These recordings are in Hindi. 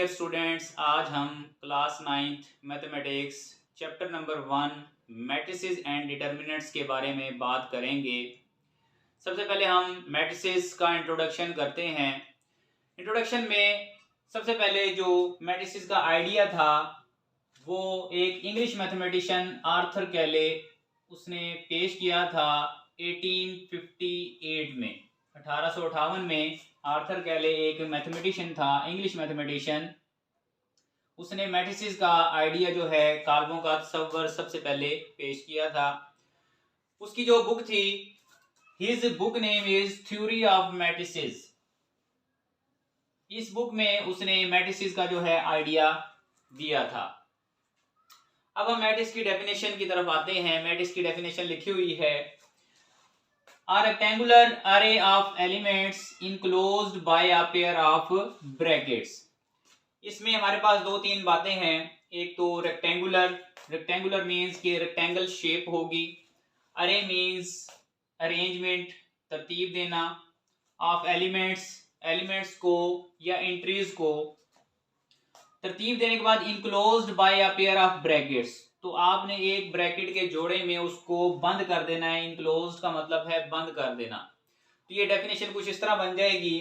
डियर स्टूडेंट्स, आज हम class 9th mathematics chapter number 1 matrices and determinants के बारे में बात करेंगे। सबसे पहले हम मैट्रिसेस का इंट्रोडक्शन करते हैं। इंट्रोडक्शन में सबसे पहले जो मैट्रिसेस का आइडिया था वो एक इंग्लिश मैथमेटिशियन आर्थर कैले उसने पेश किया था 1858 में। 1858 में आर्थर कैले एक मैथमेटिशियन था, इंग्लिश मैथमेटिशियन। उसने मैट्रिसेस का आइडिया जो है काल्वों का तस्वर सबसे पहले पेश किया था। उसकी जो बुक थी, his book name is theory of matrices. इस बुक में उसने मैट्रिसेस का जो है आइडिया दिया था। अब हम मैट्रिक्स की डेफिनेशन की तरफ आते हैं। मैट्रिक्स की डेफिनेशन लिखी हुई है, A rectangular array of elements enclosed by a pair of brackets। इसमें हमारे पास दो तीन बातें हैं। एक तो रेक्टेंगुलर मीन्स कि रेक्टेंगल शेप होगी। अरे मीन्स अरेंजमेंट, तरतीब देना। ऑफ एलिमेंट्स को या एंट्रीज को तरतीब देने के बाद enclosed bye a pair of brackets, तो आपने एक ब्रैकेट के जोड़े में उसको बंद कर देना है। इनक्लोज्ड का मतलब है बंद कर देना। तो ये डेफिनेशन कुछ इस तरह बन जाएगी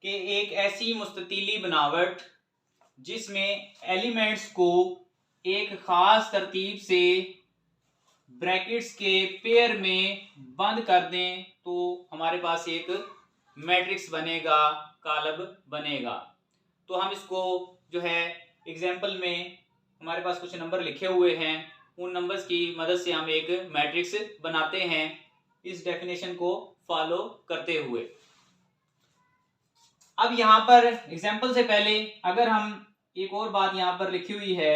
कि एक ऐसी मुस्ततीली बनावट जिसमें एलिमेंट्स को एक खास तरतीब से ब्रैकेट्स के पेयर में बंद कर दें तो हमारे पास एक मैट्रिक्स बनेगा, कॉलम बनेगा। तो हम इसको जो है एग्जाम्पल में हमारे पास कुछ नंबर लिखे हुए हैं, उन नंबर्स की मदद से हम एक मैट्रिक्स बनाते हैं इस डेफिनेशन को फॉलो करते हुए। अब यहाँ पर एग्जाम्पल से पहले अगर हम एक और बात यहाँ पर लिखी हुई है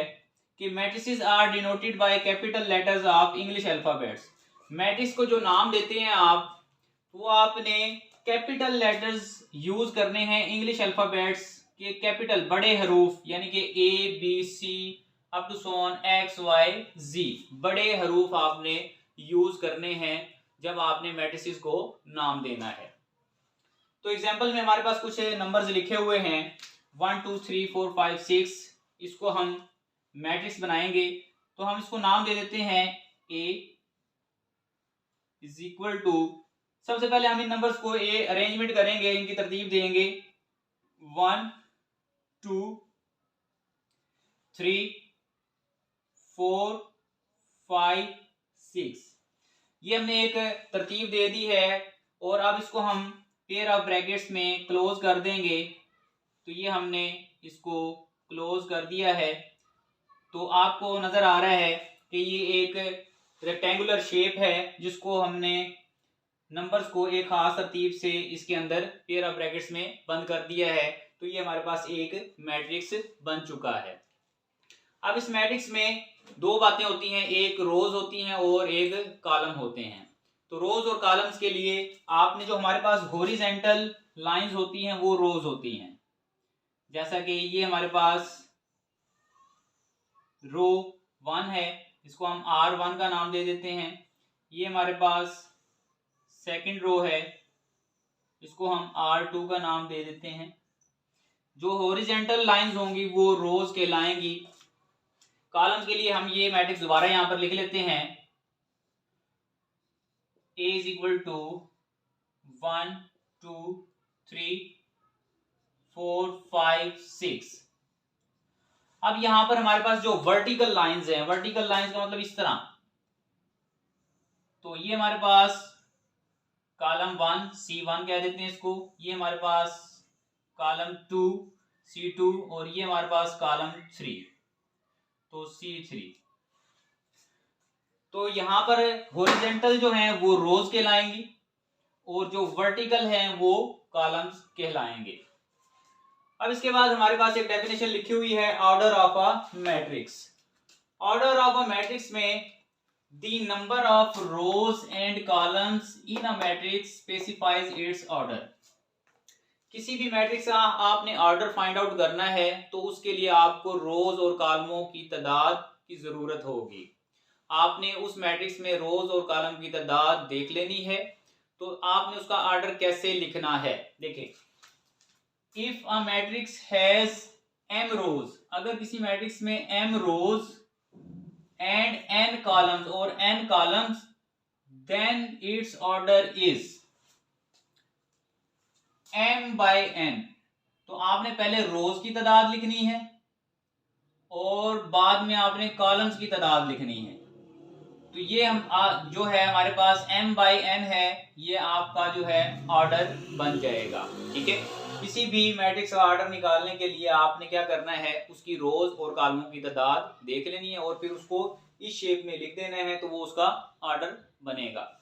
कि matrices are denoted by capital letters of English alphabets. Matrix को जो नाम देते हैं आप, वो आपने कैपिटल लेटर्स यूज करने हैं इंग्लिश अल्फाबेट्स के, कैपिटल बड़े हरूफ यानी कि A B C up to सोन एक्स वाई जी, बड़े हरूफ आपने यूज करने हैं जब आपने मैट्रिसेस को नाम देना है। तो एग्जांपल में हमारे पास कुछ नंबर्स लिखे हुए हैं 1 2 3 4 5 6। इसको हम मैट्रिक्स बनाएंगे तो हम इसको नाम दे देते हैं ए इज इक्वल टू, सबसे पहले हम इन नंबर्स को ए अरेंजमेंट करेंगे, इनकी तरतीब देंगे 1 2 3 4 5 6। ये हमने एक तरतीब दे दी है और अब इसको हम पेयर ऑफ ब्रैकेट्स में क्लोज कर देंगे। तो ये हमने इसको क्लोज कर दिया है। तो आपको नजर आ रहा है कि ये एक रेक्टेंगुलर शेप है जिसको हमने नंबर्स को एक खास तरतीब से इसके अंदर पेयर ऑफ ब्रैकेट्स में बंद कर दिया है। तो ये हमारे पास एक मैट्रिक्स बन चुका है। अब इस मैट्रिक्स में दो बातें होती हैं, एक रोज होती हैं और एक कॉलम होते हैं। तो रोज और कॉलम्स के लिए आपने जो हमारे पास हॉरिजॉन्टल लाइंस होती हैं वो रोज होती हैं। जैसा कि ये हमारे पास रो 1 है, इसको हम R1 का नाम दे देते हैं। ये हमारे पास सेकंड रो है, इसको हम R2 का नाम दे देते हैं। जो हॉरिजॉन्टल लाइंस होंगी वो रोज कहलाएंगी। कॉलम्स के लिए हम ये मैट्रिक्स दोबारा यहां पर लिख लेते हैं, A इज इक्वल टू 1 2 3 4 5 6। अब यहां पर हमारे पास जो वर्टिकल लाइंस हैं, वर्टिकल लाइंस का मतलब इस तरह, तो ये हमारे पास कॉलम 1 C1 कह देते हैं इसको, ये हमारे पास कॉलम 2 C2 और ये हमारे पास कॉलम 3 तो C3। तो यहां पर हॉरिजॉन्टल जो हैं वो रोज कहलाएंगी और जो वर्टिकल हैं वो कॉलम्स कहलाएंगे। अब इसके बाद हमारे पास एक डेफिनेशन लिखी हुई है order of a matrix. Order of a matrix में the number of rows and columns in a matrix specifies its order. किसी भी मैट्रिक्स का आपने ऑर्डर फाइंड आउट करना है तो उसके लिए आपको रोज और कॉलमों की तादाद की जरूरत होगी। आपने उस मैट्रिक्स में रोज और कॉलम की तादाद देख लेनी है। तो आपने उसका ऑर्डर कैसे लिखना है, देखें, if a matrix has m rows, अगर किसी मैट्रिक्स में m rows and n columns और n columns, then its order is m by n। तो आपने पहले रोज की तादाद लिखनी है और बाद में आपने कॉलम्स की तादाद लिखनी है। तो ये हम जो है हमारे पास m बाई n है, ये आपका जो है ऑर्डर बन जाएगा। ठीक है, किसी भी मैट्रिक्स का ऑर्डर निकालने के लिए आपने क्या करना है, उसकी रोज और कॉलमों की तादाद देख लेनी है और फिर उसको इस शेप में लिख देना है, तो वो उसका ऑर्डर बनेगा।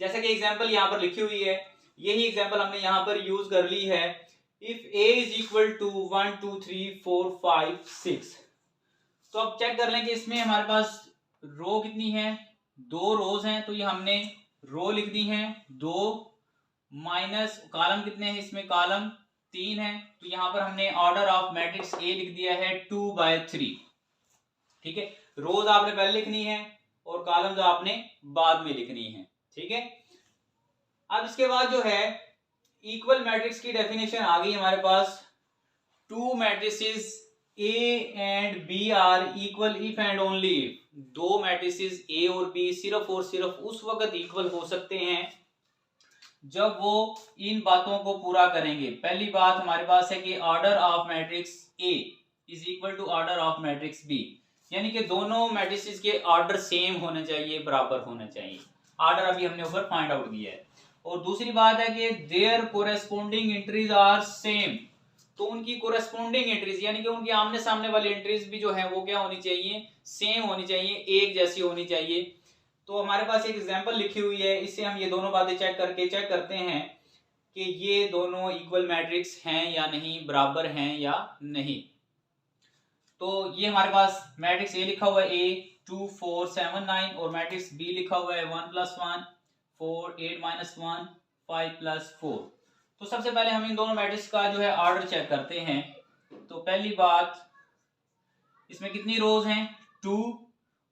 जैसा कि एग्जांपल यहाँ पर लिखी हुई है, यही एग्जांपल हमने यहाँ पर यूज कर ली है। If a is equal to 1 2 3 4 5 6, तो अब चेक कर लें कि इसमें हमारे पास रो कितनी है, 2 रोज हैं, तो ये हमने रो लिख दी हैं 2, माइनस कॉलम कितने हैं, इसमें कॉलम 3 है, तो यहां पर हमने ऑर्डर ऑफ मैट्रिक्स ए लिख दिया है 2/3। ठीक है, रोज आपने पहले लिखनी है और कॉलम्स आपने बाद में लिखनी है। ठीक है, अब इसके बाद जो है इक्वल मैट्रिक्स की डेफिनेशन आ गई हमारे पास। Two matrices A and B are equal if and only if, दो मैट्रिसेस A और B सिर्फ और सिर्फ उस वक्त इक्वल हो सकते हैं जब वो इन बातों को पूरा करेंगे। पहली बात हमारे पास है कि order of matrix A is equal to order of matrix B, यानी कि दोनों मैट्रिसेस के ऑर्डर सेम होने चाहिए, बराबर होने चाहिए। ऑर्डर अभी हमने ऊपर फाइंड आउट किया है। और दूसरी बात है कि their corresponding entries are same, तो उनकी कोरेस्पोंडिंग एंट्रीज यानी कि उनकी आमने सामने वाली एंट्रीज भी जो है वो क्या होनी चाहिए, सेम होनी चाहिए, एक जैसी होनी चाहिए। तो हमारे पास एक एग्जांपल लिखी हुई है, इससे हम ये दोनों बातें चेक करते हैं कि ये दोनों इक्वल मैट्रिक्स हैं या नहीं, बराबर हैं या नहीं। तो ये हमारे पास मैट्रिक्स ए लिखा हुआ है A 2 4 7 9 और मैट्रिक्स B लिखा हुआ है 1 + 1 4 8 - 1 5 + 4। तो सबसे पहले हम इन दोनों मैट्रिक्स का जो है ऑर्डर चेक करते हैं। तो पहली बात, इसमें कितनी रोज हैं, 2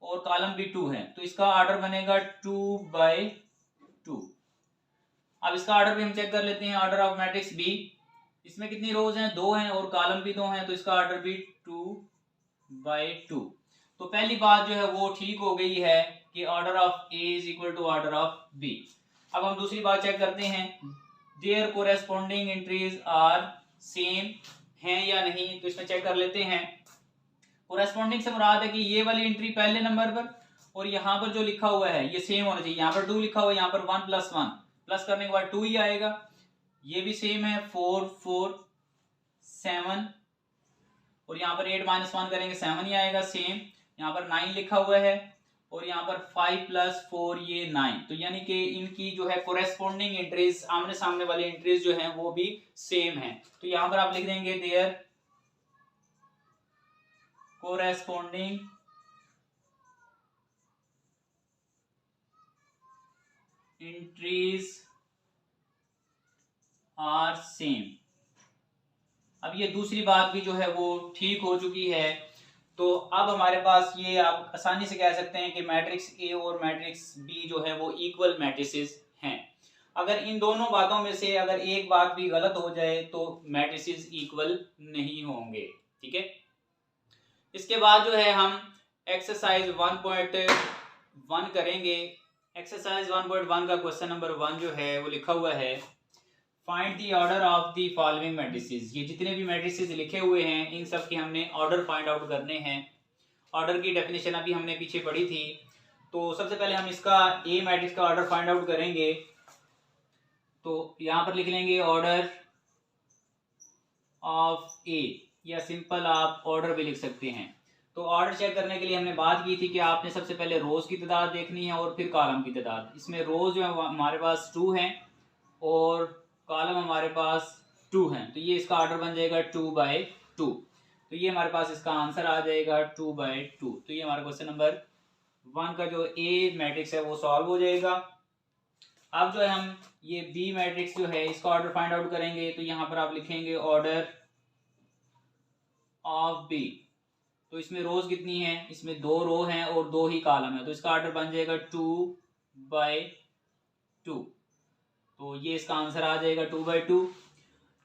और कॉलम भी 2 है, तो इसका ऑर्डर बनेगा 2/2। अब इसका ऑर्डर भी हम चेक कर लेते हैं, ऑर्डर ऑफ मैट्रिक्स B, इसमें कितनी रोज हैं, 2 हैं और कॉलम भी 2 हैं, तो इसका ऑर्डर भी 2/2। तो पहली बात जो है वो ठीक हो गई है कि order of A is equal to order of B। अब हम दूसरी बात चेक करते हैं, their corresponding entries are same हैं या नहीं, तो इसमें चेक कर लेते हैं। कोरेस्पोंडिंग से मुराद है कि ये वाली एंट्री पहले नंबर पर और यहाँ पर जो लिखा हुआ है ये सेम होना चाहिए। यहाँ पर 2 लिखा हुआ है, यहाँ पर 1 + 1 प्लस करने के बाद 2 ही आएगा। ये भी सेम है, 4 4 7 और यहाँ पर 8 - 1 करेंगे 7 ही आएगा सेम। यहाँ पर 9 लिखा हुआ है और यहाँ पर 5 + 4 ये 9, तो यानी कि इनकी जो है कोरेस्पोंडिंग एंट्रीज, आमने सामने वाली एंट्रीज जो हैं वो भी सेम हैं। तो यहाँ पर आप लिख देंगे their corresponding entries are same. अब ये दूसरी बात भी जो है वो ठीक हो चुकी है। तो अब हमारे पास ये आप आसानी से कह सकते हैं कि मैट्रिक्स A और मैट्रिक्स B जो है वो इक्वल मैट्रिसेस हैं। अगर इन दोनों बातों में से अगर एक बात भी गलत हो जाए तो मैट्रिसेस इक्वल नहीं होंगे। ठीक है, इसके बाद जो है हम एक्सरसाइज 1.1 करेंगे। एक्सरसाइज 1.1 का क्वेश्चन नंबर 1 जो है वो लिखा हुआ है, find the order of the following matrices. ये जितने भी मैट्रिसेस लिखे हुए हैं इन सब के हमने ऑर्डर फाइंड आउट करने हैं। ऑर्डर की डेफिनेशन अभी हमने पीछे पढ़ी थी। तो सबसे पहले हम इसका ए मैट्रिक्स का ऑर्डर फाइंड आउट करेंगे। तो यहाँ पर लिख लेंगे ऑर्डर ऑफ ए, या सिंपल आप ऑर्डर भी लिख सकते हैं। तो ऑर्डर चेक करने के लिए हमने बात की थी कि आपने सबसे पहले रोज की तादाद देखनी है और फिर कॉलम की तादाद। इसमें रोज जो है हमारे पास 2 हैं और कॉलम हमारे पास 2 हैं, तो ये इसका ऑर्डर बन जाएगा 2/2। तो ये हमारे पास इसका आंसर आ जाएगा 2/2। तो ये हमारा क्वेश्चन नंबर 1 का जो ए मैट्रिक्स है वो सॉल्व हो जाएगा। अब जो है हम ये बी मैट्रिक्स जो है इसका ऑर्डर फाइंड आउट करेंगे। तो यहाँ पर आप लिखेंगे ऑर्डर ऑफ बी। तो इसमें रोज कितनी है, इसमें 2 रो हैं और 2 ही कॉलम है, तो इसका ऑर्डर बन जाएगा 2/2। तो ये इसका आंसर आ जाएगा 2/2।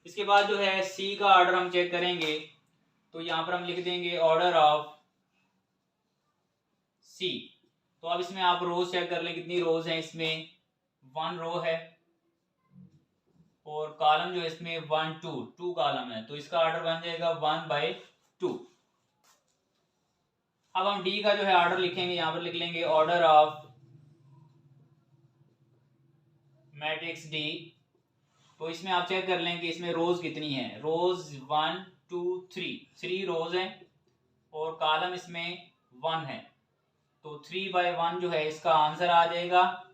इसके बाद जो है सी का ऑर्डर हम चेक करेंगे। तो यहाँ पर हम लिख देंगे ऑर्डर ऑफ सी। तो अब इसमें आप रोज चेक कर लें कितनी रोज हैं। इसमें 1 रो है और कॉलम जो है इसमें 1 2 कॉलम है, तो इसका ऑर्डर बन जाएगा 1/2। अब हम डी का जो है ऑर्डर लिखेंगे, यहाँ पर लिख लेंगे ऑर्डर ऑफ मैट्रिक्स डी। तो इसमें आप चेक कर लें कि इसमें रोज कितनी है। रोज 1 2 3 रोज हैं और कॉलम इसमें 1 है, तो 3/1 जो है इसका आंसर आ जाएगा।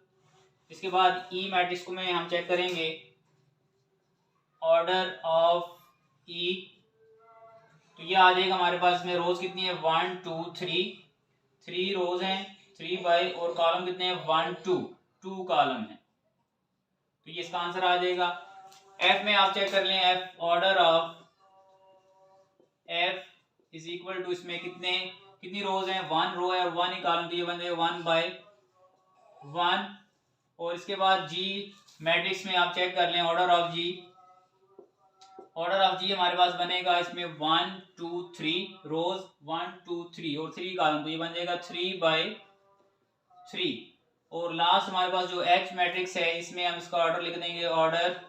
इसके बाद ई मैट्रिक्स को में हम चेक करेंगे ऑर्डर ऑफ ई, तो ये आ जाएगा हमारे पास में रोज कितनी है 1 2 3 रोज हैं 3 और कॉलम कितने हैं 1 2 कॉलम है, तो ये इसका आंसर आ जाएगा। एफ में आप चेक कर लें F order of F is equal to इसमें कितनी रोज हैं 1 रो है और 1 ही कॉलम, तो ये बन जाएगा 1/1। और इसके बाद जी मैट्रिक्स में आप चेक कर लें order of G. Order of G हमारे पास बनेगा इसमें 1 2 3 रोज 1 2 3 और 3 कॉलम, तो ये बन जाएगा 3/3। और लास्ट हमारे पास जो एच मैट्रिक्स है इसमें हम इसका ऑर्डर लिख देंगे order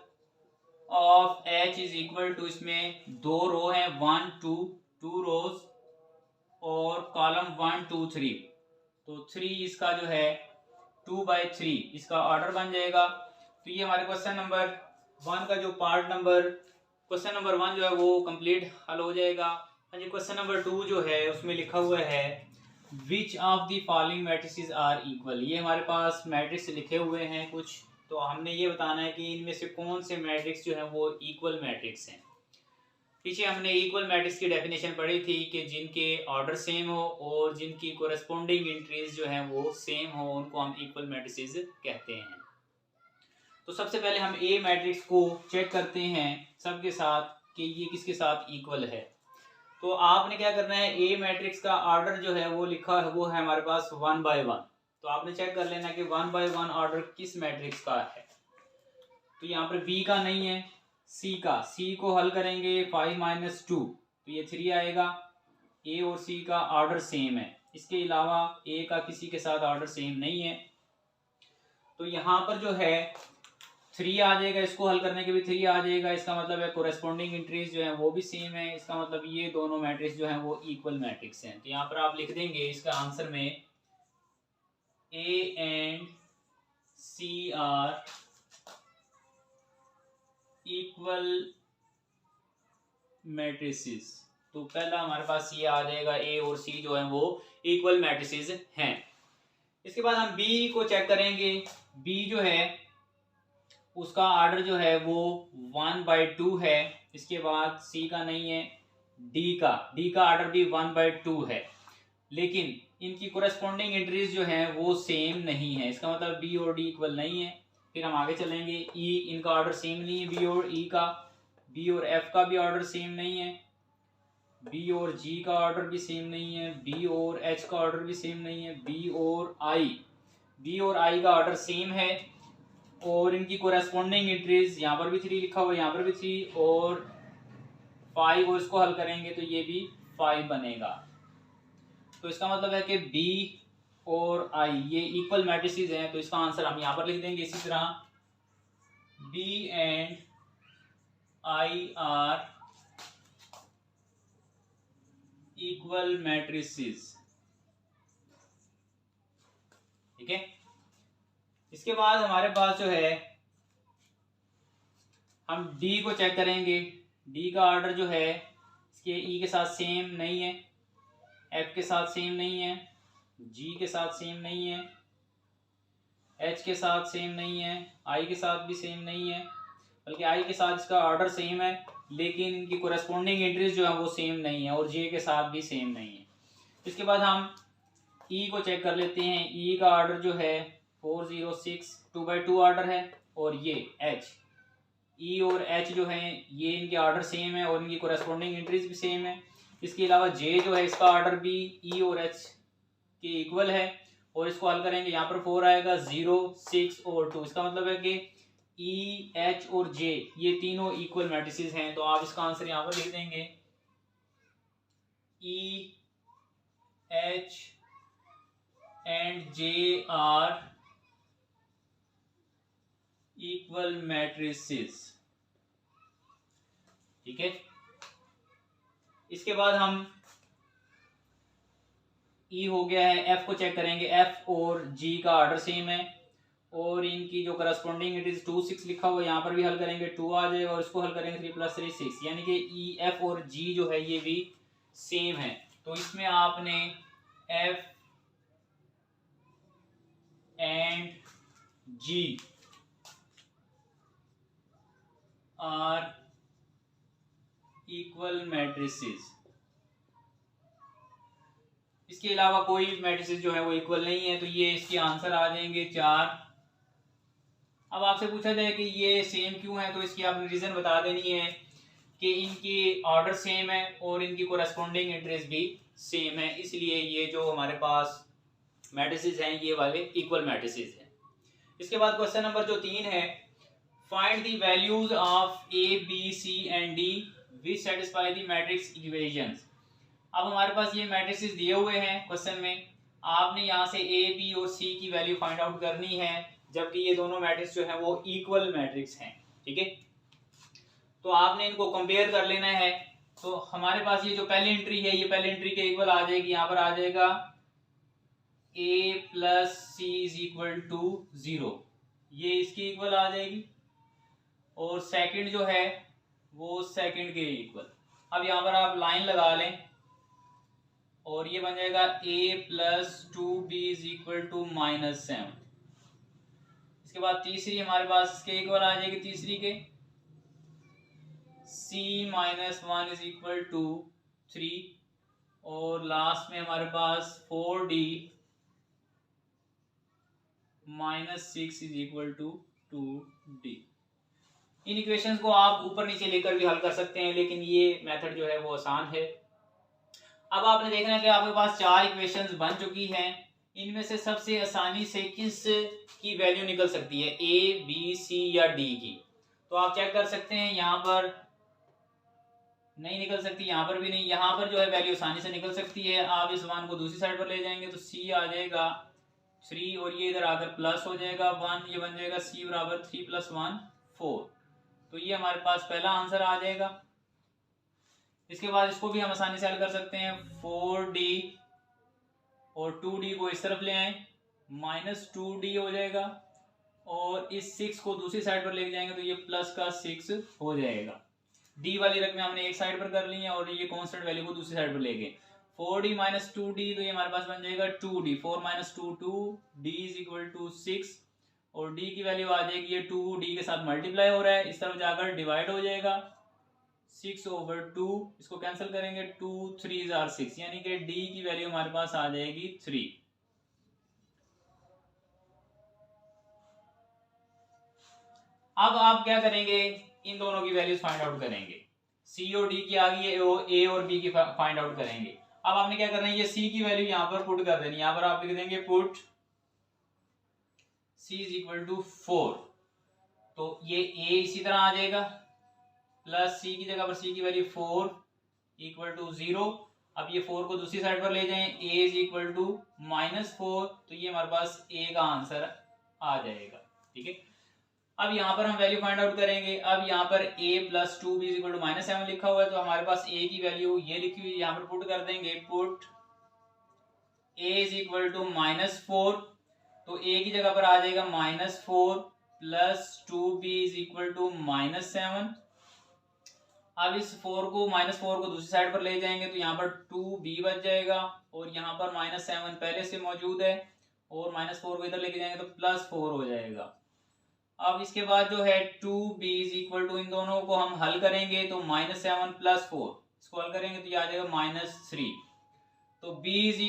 of H is equal to इसमें 2 रो है 1 2 रोज और कॉलम 1 2 3, तो 3 इसका जो है 2/3 इसका ऑर्डर बन जाएगा। तो ये हमारे क्वेश्चन नंबर 1 का जो क्वेश्चन नंबर 1 जो है वो कंप्लीट हल हो जाएगा। हाँ जी, क्वेश्चन नंबर 2 जो है उसमें लिखा हुआ है which of the following matrices are equal. ये हमारे पास मैट्रिक्स लिखे हुए हैं कुछ, तो हमने ये बताना है कि इनमें से कौन से मैट्रिक्स जो है वो इक्वल मैट्रिक्स हैं। पीछे हमने इक्वल मैट्रिक्स की डेफिनेशन पढ़ी थी कि जिनके ऑर्डर सेम हो और जिनकी कोरेस्पोंडिंग एंट्रीज जो हैं वो सेम हो उनको हम इक्वल मैट्रिसेस कहते हैं। तो सबसे पहले हम ए मैट्रिक्स को चेक करते हैं सबके साथ कि ये किसके साथ इक्वल है। तो आपने क्या करना है, ए मैट्रिक्स का ऑर्डर जो है वो लिखा है वो है हमारे पास 1/1, तो आपने चेक कर लेना कि 1/1 ऑर्डर किस मैट्रिक्स का है। तो यहाँ पर बी का नहीं है, सी को हल करेंगे 5 - 2 तो ये 3 आएगा। ए और सी का ऑर्डर सेम है, इसके अलावा ए का किसी के साथ ऑर्डर सेम नहीं है, तो यहाँ पर जो है 3 आ जाएगा। इसको हल करने के भी 3 आ जाएगा, इसका मतलब है कोरेस्पोंडिंग इंट्रीज जो है वो भी सेम है, इसका मतलब ये दोनों मैट्रिक्स जो है वो इक्वल मैट्रिक्स हैं। तो यहाँ पर आप लिख देंगे इसका आंसर में A and C are equal matrices. तो पहला हमारे पास ये आ जाएगा ए और सी जो है वो इक्वल मैट्रिसेस हैं। इसके बाद हम बी को चेक करेंगे। बी जो है उसका ऑर्डर जो है वो 1/2 है, इसके बाद सी का नहीं है, डी का ऑर्डर भी 1/2 है, लेकिन इनकी कोरेस्पोंडिंग एंट्रीज जो हैं वो सेम नहीं है, इसका मतलब बी और डी इक्वल नहीं है। फिर हम आगे चलेंगे, ई इनका ऑर्डर सेम नहीं है, बी और ई का, बी और एफ का भी ऑर्डर सेम नहीं है, बी और जी का ऑर्डर भी सेम नहीं है, बी और एच का ऑर्डर भी सेम नहीं है, बी और आई का ऑर्डर सेम है और इनकी कोरेस्पोंडिंग एंट्रीज यहाँ पर भी 3 लिखा हुआ है, यहाँ पर भी 3 और 5 और इसको हल करेंगे तो ये भी 5 बनेगा। तो इसका मतलब है कि बी और आई ये इक्वल मैट्रिसेस हैं, तो इसका आंसर हम यहाँ पर लिख देंगे इसी तरह B and I are equal matrices. ठीक है, इसके बाद हमारे पास जो है हम डी को चेक करेंगे। डी का ऑर्डर जो है इसके ई के साथ सेम नहीं है, एफ के साथ सेम नहीं है, जी के साथ सेम नहीं है, एच के साथ सेम नहीं है, आई के साथ भी सेम नहीं है, बल्कि आई के साथ इसका ऑर्डर सेम है लेकिन इनकी कोरेस्पोंडिंग एंट्रीज जो है वो सेम नहीं है और जे के साथ भी सेम नहीं है। इसके बाद हम ई को चेक कर लेते हैं। ई का ऑर्डर जो है 406 2/2 ऑर्डर है और ये एच, ई और एच जो है ये इनके ऑर्डर सेम है और इनकी कोरेस्पोंडिंग एंट्रीज भी सेम है। इसके अलावा जे जो है इसका ऑर्डर भी ई और एच के इक्वल है और इसको हल करेंगे, यहाँ पर 4 आएगा, 0 6 और 2, इसका मतलब है कि ई एच और जे ये तीनों इक्वल मैट्रिसेस हैं, तो आप इसका आंसर यहाँ पर लिख देंगे E, H and J are equal matrices. ठीक है, इसके बाद हम E हो गया है, F को चेक करेंगे। F और G का ऑर्डर सेम है और इनकी जो करस्पॉन्डिंग इट इज 2 6 लिखा हुआ है, यहाँ पर भी हल करेंगे 2 आ जाएगा और इसको हल करेंगे 3 + 3 6, यानी कि E, F और G जो है ये भी सेम है। तो इसमें आपने F and G are equal matrices. इसके अलावा कोई मैट्रिसेस जो है वो इक्वल नहीं है, तो ये इसके आंसर आ जाएंगे 4। अब आपसे पूछा जाए कि ये सेम क्यों है, तो इसकी आपने रीजन बता देनी है कि इनकी ऑर्डर सेम है और इनकी कोरेस्पोंडिंग इंटरेस्ट भी सेम है, इसलिए ये जो हमारे पास मैट्रिसेस हैं ये वाले इक्वल मैट्रिसेस हैं। इसके बाद क्वेश्चन नंबर जो 3 है, find the values of A, B, C and D which satisfy the matrix equations। अब हमारे पास ये मैट्रिसेस दिए हुए हैं क्वेश्चन में, आपने यहाँ से A, B और C की वैल्यू फाइंड आउट करनी है, जबकि ये दोनों मैट्रिक्स जो है वो इक्वल मैट्रिक्स हैं। ठीक है, तो आपने इनको कंपेयर कर लेना है। तो हमारे पास ये जो पहली एंट्री है ये पहली एंट्री के इक्वल आ जाएगी, यहाँ पर आ जाएगा A + C = 0, ये इसकी इक्वल आ जाएगी और सेकंड जो है वो सेकंड के इक्वल। अब यहाँ पर आप लाइन लगा लें और ये बन जाएगा A + 2B = -7। इसके बाद तीसरी हमारे पास इसके इक्वल आ जाएगी, तीसरी के C - 1 = 3 और लास्ट में हमारे पास 4D - 6 = 2D। इन इक्वेशंस को आप ऊपर नीचे लेकर भी हल कर सकते हैं, लेकिन ये मेथड जो है वो आसान है। अब आपने देखना है कि आपके पास 4 इक्वेशंस बन चुकी हैं, इनमें से सबसे आसानी से किस की वैल्यू निकल सकती है, A, B, C या D की। तो आप चेक कर सकते हैं, यहाँ पर नहीं निकल सकती, यहाँ पर भी नहीं, यहाँ पर जो है वैल्यू आसानी से निकल सकती है। आप इस वन को दूसरी साइड पर ले जाएंगे तो C आ जाएगा 3 और ये इधर आकर प्लस हो जाएगा 1, ये बन जाएगा C = 3 + 1 4। तो ये हमारे पास पहला आंसर आ जाएगा। इसके बाद इसको भी हम आसानी से हल कर सकते हैं, 4D और 2D को इस तरफ ले आए, -2D हो जाएगा और इस 6 को दूसरी साइड पर लेके जाएंगे तो ये +6 हो जाएगा। D वाली रकमें हमने एक साइड पर कर ली हैं और ये कांस्टेंट वैल्यू को दूसरी साइड पर ले गए। 4D - 2D तो ये हमारे पास बन जाएगा 2D, 4 - 2 2, D = 6 और D की वैल्यू आ जाएगी, ये 2D के साथ मल्टीप्लाई हो रहा है, इस तरफ जाकर डिवाइड हो जाएगा 6/2, इसको कैंसिल करेंगे 2 3 are 6, यानी कि D की वैल्यू हमारे पास आ जाएगी 3। अब आप क्या करेंगे, इन दोनों की वैल्यूज फाइंड आउट करेंगे। C और D की आ गई है, A और B की फाइंड आउट करेंगे। अब आपने क्या करना है, ये C की वैल्यू यहाँ पर पुट कर देनी, यहाँ पर आप लिख देंगे पुट C = 4, तो ये A इसी तरह आ जाएगा प्लस C की जगह पर C की वैल्यू 4 = 0। अब ये 4 को दूसरी साइड पर ले जाएं, A = -4, तो ये हमारे पास A का आंसर आ जाएगा। ठीक है, अब यहाँ पर हम वैल्यू फाइंड आउट करेंगे। अब यहाँ पर A + 2B = -7 लिखा हुआ है, तो हमारे पास A की वैल्यू ये लिखी हुई है, यहाँ पर पुट कर देंगे, पुट A = -4, तो A की जगह पर आ जाएगा -4 + 2B = -7। अब इस 4 को दूसरी साइड पर ले जाएंगे तो यहाँ पर 2B बच जाएगा और यहाँ पर -7 पहले से मौजूद है और -4 को इधर लेके जाएंगे तो +4 हो जाएगा। अब इसके बाद जो है 2B = इन दोनों को हम हल करेंगे तो -7 + 4, इसको हल करेंगे तो ये आ जाएगा -3, तो B =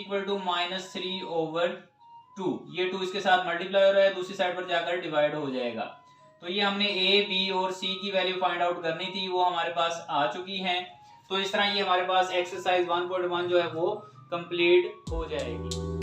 -3/2, ये 2 इसके साथ मल्टीप्लाई हो रहा है, दूसरी साइड पर जाकर डिवाइड हो जाएगा। तो ये हमने A, B और C की वैल्यू फाइंड आउट करनी थी, वो हमारे पास आ चुकी हैं। तो इस तरह ये हमारे पास एक्सरसाइज 1.1 जो है वो कंप्लीट हो जाएगी।